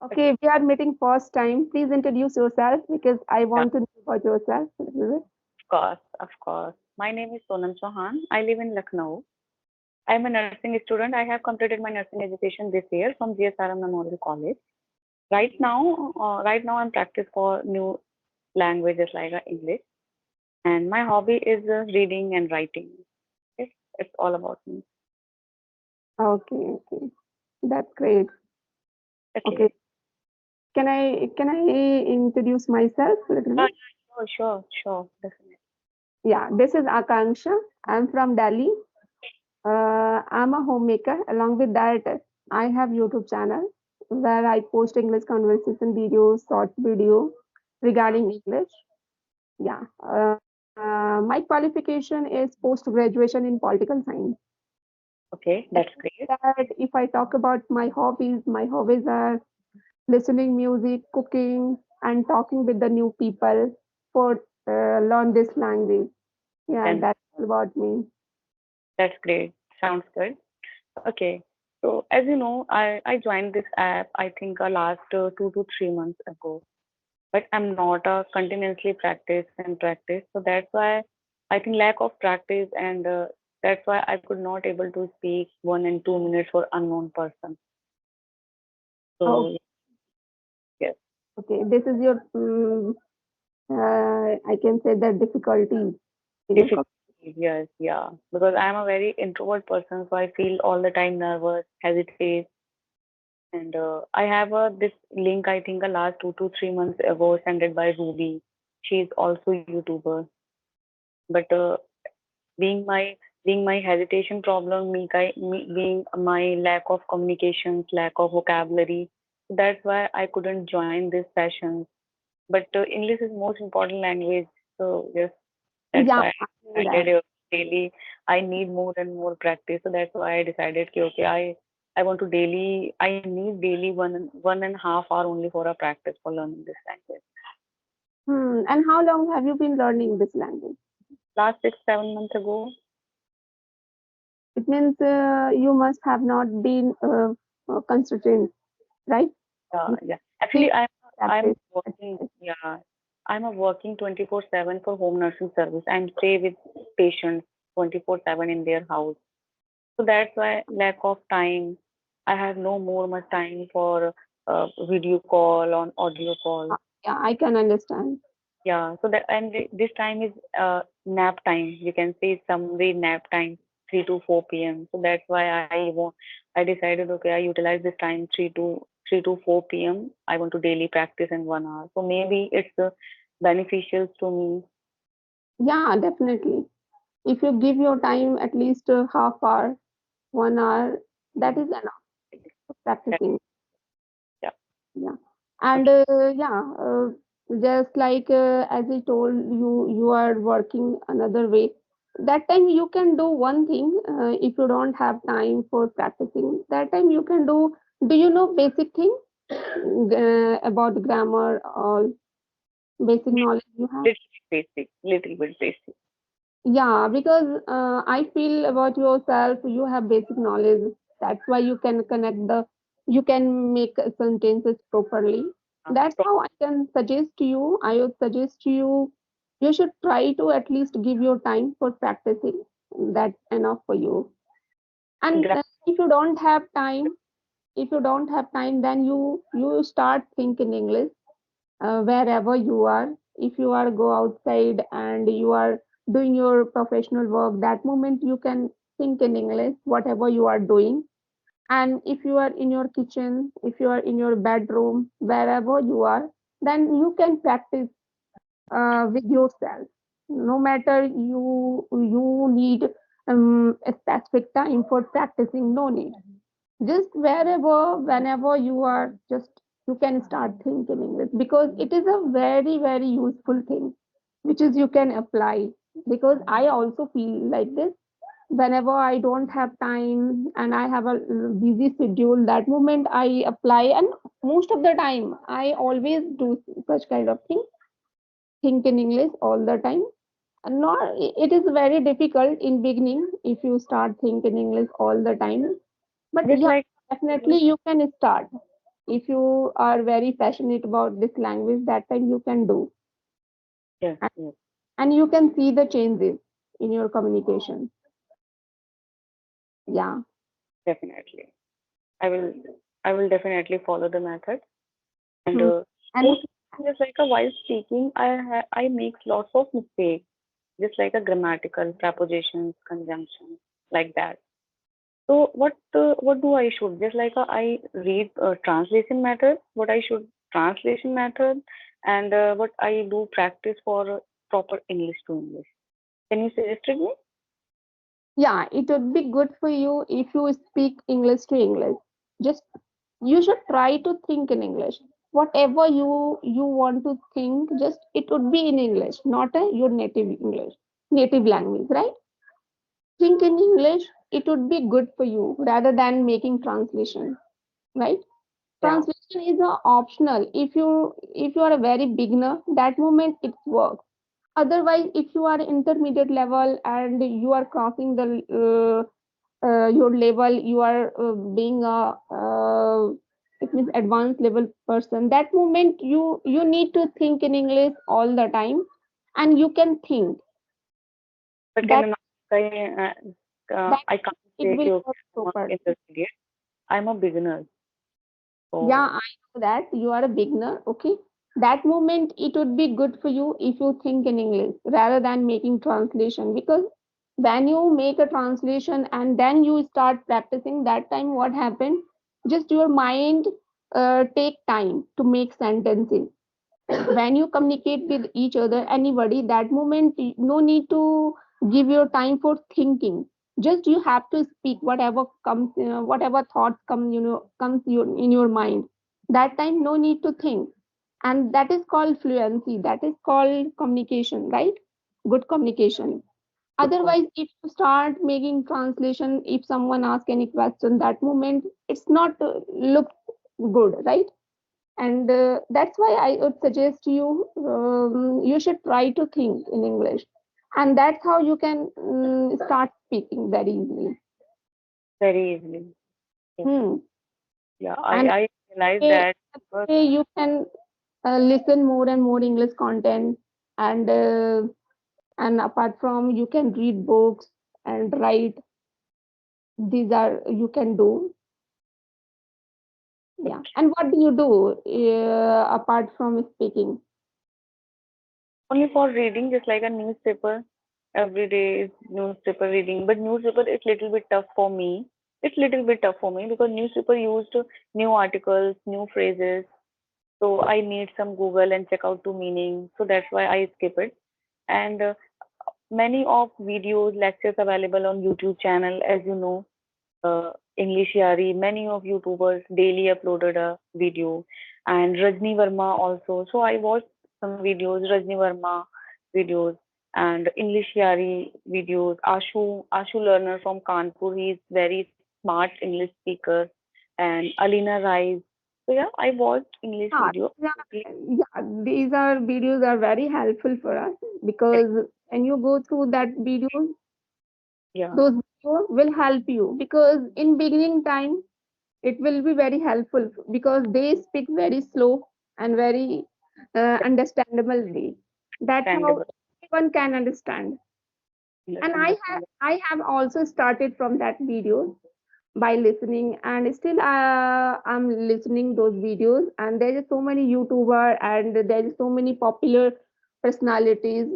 Okay, we are meeting first time. Please introduce yourself because I Yeah, want to know about yourself a little bit. of course, of course. My name is Sonam Chauhan. I live in Lucknow. I'm a nursing student. I have completed my nursing education this year from GSRM Memorial College. Right now I'm practice for new languages like English, and my hobby is reading and writing. It's all about me. Okay, okay, that's great. Okay, Okay. can I introduce myself a little Yeah, bit? sure, definitely. Yeah, this is Akanksha. I'm from Delhi. I'm a homemaker. Along with that, I have YouTube channel where I post English conversation videos, short video regarding English. Yeah. My qualification is post graduation in political science. Okay, Apart that's great. from that, if I talk about my hobbies are listening music, cooking, and talking with the new people for learn this language. Yeah, Then that's all about me. that's great. Sounds good. Okay. So as you know, I joined this app I think last 2 to 3 months ago, but I'm not continuously practice and practice. So that's why I think lack of practice, and that's why I could not able to speak 1 and 2 minutes for unknown person. Oh, So yes, okay. This is your I can say that difficulty. You know, difficult. Yes, yeah. Because I'm a very introvert person, so I feel all the time nervous, hesitate, and I have this link I think last 2 to 3 months ago sent it by Ruby. She's also YouTuber, but being my being my hesitation problem, being my lack of communications, lack of vocabulary, that's why I couldn't join these sessions. But English is most important language, so yes, that's yeah, why I I know that. decided daily I need more and more practice. So that's why I decided कि, okay, I want to daily I need daily 1.5 hour only for a practice for learning this language. And how long have you been learning this language? Last 6 7 months ago. It means you must have not been consistent, right? You Yeah. still Actually, I'm practice. working. Yeah, I'm a working 24/7 for home nursing service. I'm stay with patients 24/7 in their house. So that's why lack of time. I have no more much time for video call on audio call. Yeah, I can understand. Yeah. So that and this time is nap time. You can say summary nap time 3 to 4 p.m. So that's why I decided okay I utilize this time 3 to 4 p.m. I want to daily practice in 1 hour. So maybe it's beneficial to me. Yeah, definitely. If you give your time at least a half hour, 1 hour, that is enough for That- practicing. Yeah. Yeah. And Okay. just like as I told you, you are working another way. That time you can do one thing. If you don't have time for practicing, that time you can do. Do you know basic thing about grammar or basic knowledge you have? Little bit basic. Little bit basic. Yeah, because I feel about yourself, you have basic knowledge. That's why you can you can make sentences properly. Uh, That's how I can suggest to you. I would suggest to you, you should try to at least give your time for practicing. That's enough for you. And gra- if you don't have time, then you start thinking English wherever you are. If you are go outside and you are doing your professional work, that moment you can think in English whatever you are doing. And if you are in your kitchen, if you are in your bedroom, wherever you are, then you can practice with yourself. No matter you need a specific time for practicing, no need, just wherever whenever you are, just you can start thinking English because it is a very very useful thing which is you can apply. Because I also feel like this, whenever I don't have time and I have a busy schedule, that moment I apply, and most of the time I always do such kind of thing, think in English all the time. And not, it is very difficult in beginning if you start thinking English all the time, but just yeah, like definitely you can start. if you are very passionate about this language, that time you can do. Yes, And, yes, and you can see the changes in your communication. Yeah. definitely. I will I will definitely follow the method. And Hmm. And most just like a while speaking, I make lots of mistakes, just like a grammatical, prepositions, conjunctions, like that. So what do I should just like I read translation method, what I should translation method, and what I do practice for proper English to English. Can you suggest it me? yeah, it would be good for you if you speak English to English. Just you should try to think in English. Whatever you want to think, just it would be in English, not your native English, native language, right? Think in English. It would be good for you rather than making translation, right? Yeah, Translation is optional. If you are a very beginner, that moment it works. Otherwise, if you are intermediate level and you are crossing the your level, you are being a it means advanced level person. That moment you need to think in English all the time, and you can think but that that I can't it say will you work not super. intermediate. I'm a beginner, Yeah, so I know that you are a beginner. Okay, that moment it would be good for you if you think in English rather than making translation, because when you make a translation and then you start practicing, that time what happened? Just your mind take time to make sentences. When you communicate with each other, anybody, that moment no need to give your time for thinking. Just you have to speak whatever comes, whatever thoughts come, comes in your mind. That time no need to think, and that is called fluency, that is called communication, right? Good communication. oh, Otherwise, if you start making translation, if someone asks any question, that moment it's not look good, right? And that's why I would suggest you, you should try to think in English, and that's how you can start speaking very easily. very easily. Yes. Hmm. Yeah, And I realize eh, that. you can listen more and more English content, and apart from, you can read books and write. These are you can do. Yeah. Okay. And what do you do apart from speaking? Only for reading, just like a newspaper. Every day is newspaper reading, but newspaper is little bit tough for me. It's little bit tough for me because newspaper used new articles, new phrases. So I need some Google and check out to meaning. So that's why I skip it. And many of videos, lectures available on YouTube channel, as you know, English Yari, many of YouTubers daily uploaded a video, and Rajni Verma also. So I watched some videos, Rajni Verma videos, and English Yari videos. Ashu learner from Kanpur, he is very smart English speaker, and Alina Rise. So yeah, I watched English Yeah, video. yeah, these are videos are very helpful for us, because when you go through that videos, Yeah, those videos will help you, because in beginning time it will be very helpful, because they speak very slow and very understandable way. That's how understandable, everyone can understand. And understandable. I have also started from that video by listening, and still I'm listening those videos, and there is so many YouTuber and there is so many popular personalities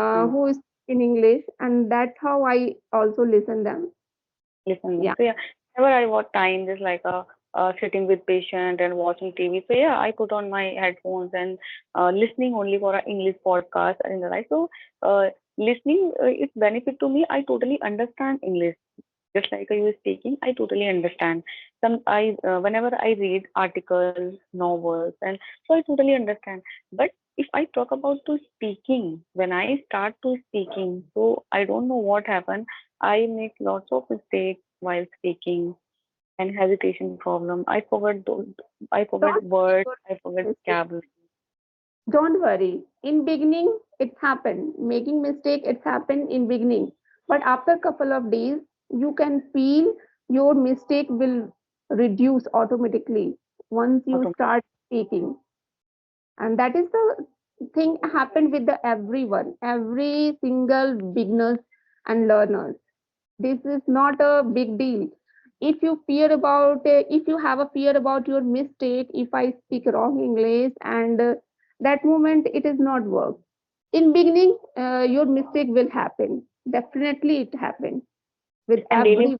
Hmm. who is in English, and that's how I also listen them. Listen them. Yeah. So yeah, whenever I watch time, just like sitting with patient and watching TV. So yeah, I put on my headphones and listening only for an English podcast in the life. So listening is benefit to me. I totally understand English. Just like you speaking, I totally understand. Whenever I read articles, novels, and so I totally understand. But if I talk about to speaking, when I start to speaking, so I don't know what happened. I make lots of mistakes while speaking and hesitation problem. I forget Don't words. worry I forget about mistake. vocabulary. Don't worry. In beginning, it happened. Making mistake, it's happened in beginning. But after couple of days, you can feel your mistake will reduce automatically. once you autom- start speaking. And that is the thing happened with the everyone, every single beginners and learners. This is not a big deal. If you fear about if you have a fear about your mistake, if I speak wrong English, and that moment it is not work. In beginning, your mistake will happen, definitely it happens with and daily every.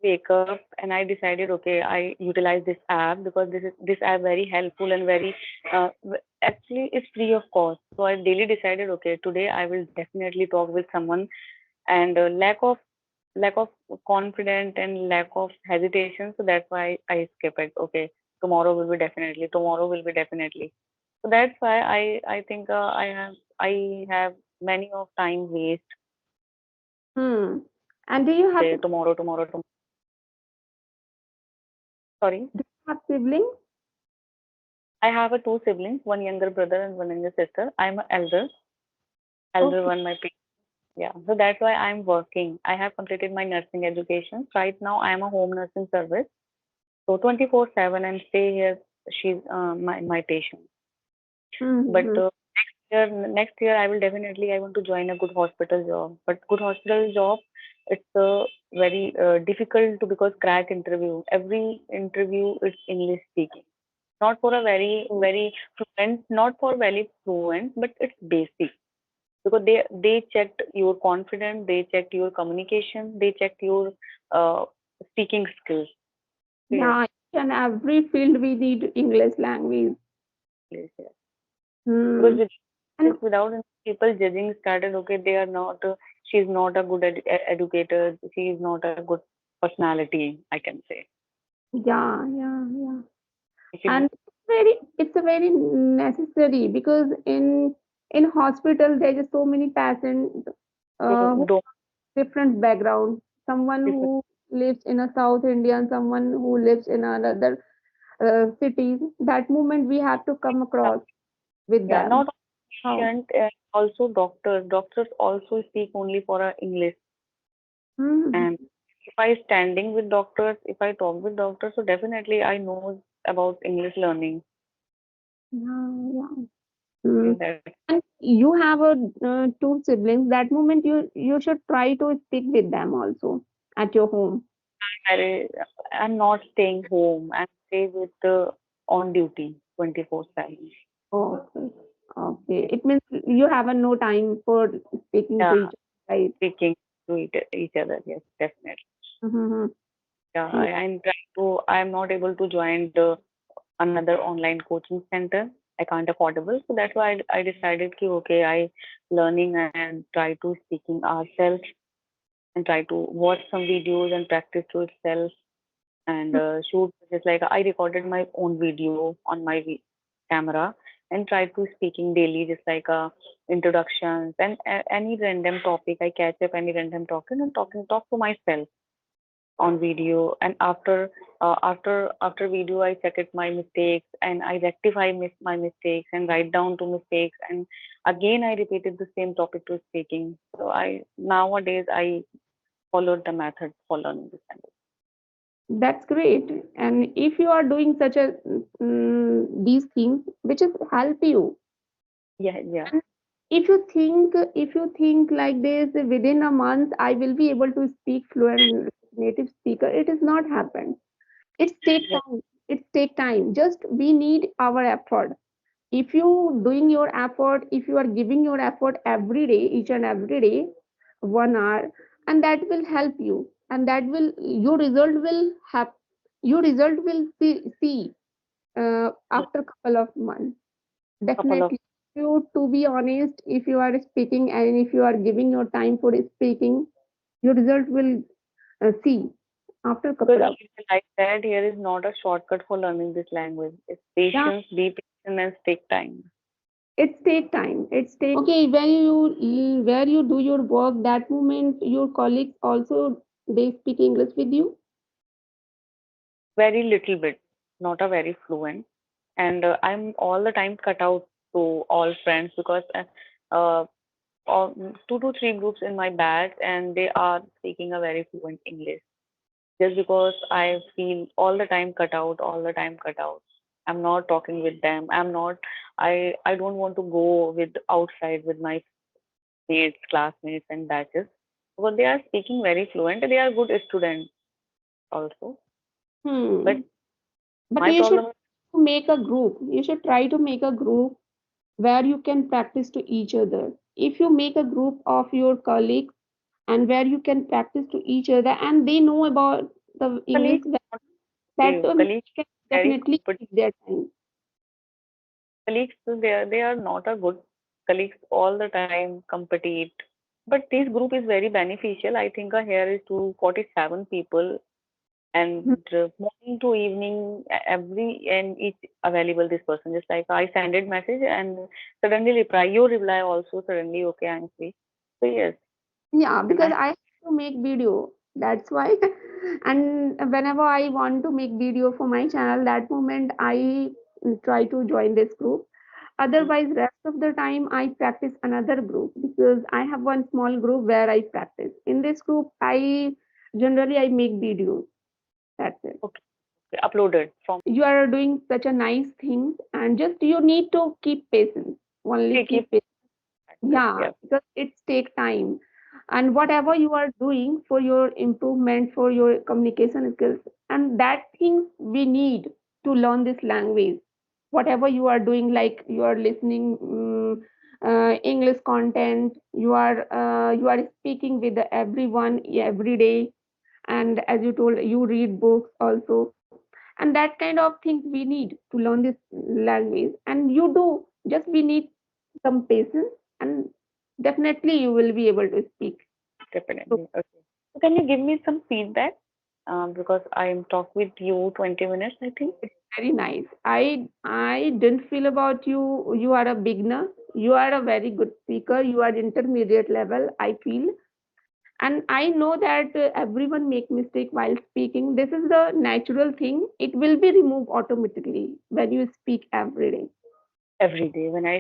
wake up and I decided, okay, I utilize this app because this app very helpful and very actually it's free of cost. So I daily decided, okay, today I will definitely talk with someone, and lack of confidence and lack of hesitation. So that's why I skip it. Okay, tomorrow will be definitely. So that's why I think I have many of time waste. Hmm. And do you have Say tomorrow. Sorry. siblings? I have a two siblings, one younger brother and one younger sister. I'm an elder Okay. one, my parents. Yeah. So that's why I'm working. I have completed my nursing education. Right now, I'm a home nursing service. So 24/7 and stay here. She's my patient. But Mm-hmm. next year, I will definitely, I want to join a good hospital job. But good hospital job, it's very difficult to because crack interview. Every interview is English speaking. Not for a very fluent, not for very fluent, but it's basic because they checked your confidence, they checked your communication, they checked your uh, speaking skills. Yes, Yeah, each and every field we need English language. yes, yes. Because Hmm. with And this, without people judging started, okay, they are not. She's not a good educator. She is not a good personality. I can say. yeah, yeah, yeah. If And you it's a very necessary because in hospital there is so many patients who don't different background. Someone different, who lives in a South India and someone who lives in another cities. That moment we have to come across with yeah, them. not How? patient, also doctors. Doctors also speak only for English. Hmm. And if I standing with doctors, if I talk with doctors, so definitely I know about English learning. Yeah, yeah. Hmm. Okay, that And you have a two siblings. That moment you should try to speak with them also at your home. I, I'm not staying home. I'm stay with the on duty 24/7. Okay. Okay. It means you have a no time for speaking to Yeah, each other, right? speaking to each other. Yes, definitely. Mm-hmm. Yeah, Yeah, I'm trying to. I'm not able to join the another online coaching center. I can't affordable, so that's why I decided ki okay, I learning and try to speaking ourselves and try to watch some videos and practice to itself and shoot just like I recorded my own video on my camera and try to speaking daily just like introductions and any random topic I catch up any random topic and talk to myself on video and after video I check it my mistakes and I rectify my mistakes and write down to mistakes and again I repeated the same topic to speaking so I nowadays I followed the method for learning this language. that's great. And if you are doing such a these things, which is help you. Yeah, yeah, And if you think like this, within a month I will be able to speak fluent native speaker. It is not happened. It's take yeah. time. It's take time. Just we need our effort. If you doing your effort, if you are giving your effort every day, each and every day, 1 hour, and that will help you, and that will your result will have your result will see Yeah. after couple of months. Couple of Definitely. You to be honest, if you are speaking and if you are giving your time for speaking, your result will see after because couple of. like that here is not a shortcut for learning this language. It's Yeah, patience, be patient and take time. it's take time. It's take. Okay, where you do your work, that moment your colleagues also they speak English with you. Very little bit, not a very fluent. And I'm all the time cut out to all friends because uh, all, two to three groups in my batch and they are speaking a very fluent English. Just because I feel all the time cut out, all the time cut out. I'm not talking with them. I don't want to go with outside with my mates, classmates, and batches because they are speaking very fluent. They are good students also. But Hmm. But my you should problem is make a group. You should try to make a group where you can practice to each other. If you make a group of your colleagues and where you can practice to each other and they know about the English, colleagues not that colleagues can very definitely keep their time. colleagues they are not a good colleagues all the time compete. But this group is very beneficial. I think here is 247 people and morning to evening every and each available this person just like I send it message and suddenly reply you reply also suddenly okay I'm free. So yes, Yeah, and because I have to make video. That's why. And whenever I want to make video for my channel, that moment I try to join this group. Otherwise, rest of the time I practice another group because I have one small group where I practice. In this group, I make videos. That's it. okay, okay, uploaded from You are doing such a nice thing, and just you need to keep patience. Only okay, keep keep patience. practice. Yeah, Yes, because it's take time. And whatever you are doing for your improvement, for your communication skills, and that things we need to learn this language. Whatever you are doing, like you are listening English content, you are speaking with everyone every day, and as you told, you read books also, and that kind of things we need to learn this language, and you do. Just we need some patience, and definitely you will be able to speak. So definitely. Okay. So can you give me some feedback? Because I'm talk with you 20 minutes, I think. it's very nice. I didn't feel about you. You are a beginner. You are a very good speaker. You are intermediate level, I feel. And I know that everyone make mistake while speaking. This is the natural thing. It will be removed automatically when you speak every day. Every day when I